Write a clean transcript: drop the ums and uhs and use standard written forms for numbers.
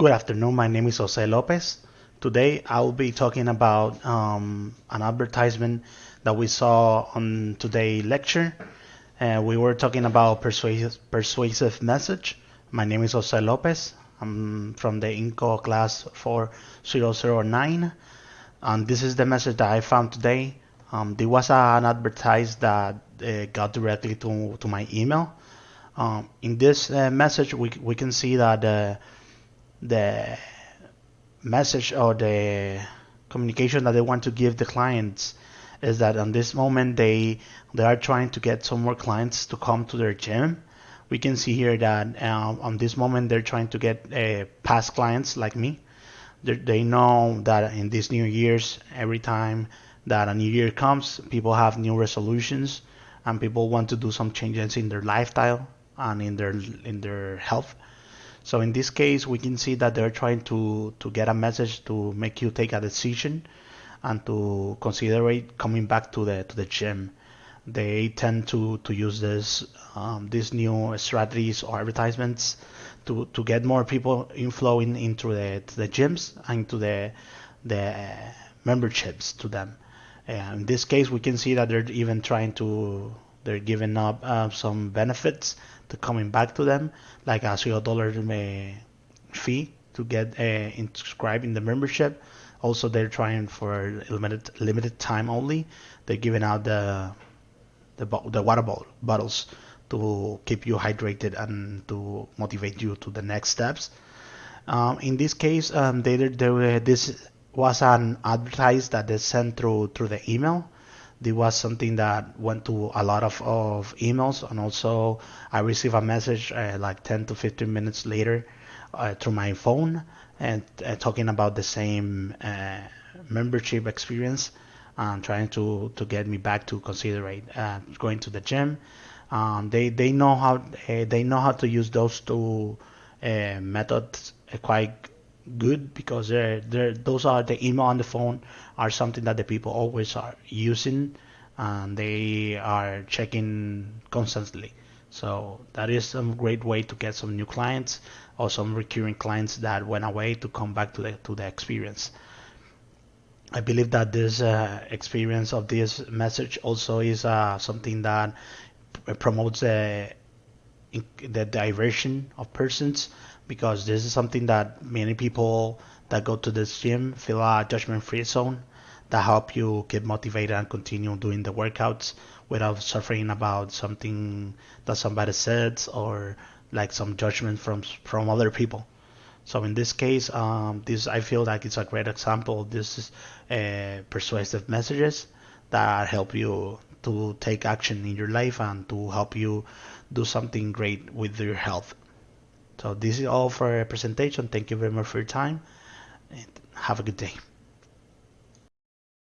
Good afternoon. My name is Jose Lopez. Today I will be talking about an advertisement that we saw on today's lecture. We were talking about persuasive message. My name is Jose Lopez. I'm from the INCO class 4009. And this is the message that I found today. There was an advertise that got directly to my email. In this message, we can see that the message or the communication that they want to give the clients is that on this moment they are trying to get some more clients to come to their gym. We can see here that on this moment they're trying to get past clients like me. They know that in these new years, every time that a new year comes, people have new resolutions and people want to do some changes in their lifestyle and in their health. So in this case, we can see that they're trying to get a message to make you take a decision and to consider coming back to the gym. They tend to use these new strategies or advertisements to get more people inflowing into the gyms and to the memberships to them. In this case, we can see that they're even they're giving up some benefits to coming back to them, like a $0 fee to get inscribed in the membership. Also, they're trying for limited time only. They're giving out the water bottles to keep you hydrated and to motivate you to the next steps. In this case, this was an advertise that they sent through the email. There was something that went to a lot of emails, and also I received a message like 10 to 15 minutes later through my phone and talking about the same membership experience and trying to get me back to consider going to the gym. They know how to use those two methods quite good because those are the email and the phone are something that the people always are using and they are checking constantly. So that is some great way to get some new clients or some recurring clients that went away to come back to the experience. I believe that this experience of this message also is something that promotes the diversion of persons because this is something that many people that go to this gym feel a judgment-free zone that help you get motivated and continue doing the workouts without suffering about something that somebody says or like some judgment from other people. So in this case, this I feel like it's a great example. This is persuasive messages that help you to take action in your life and to help you do something great with your health. So this is all for a presentation. Thank you very much for your time and have a good day.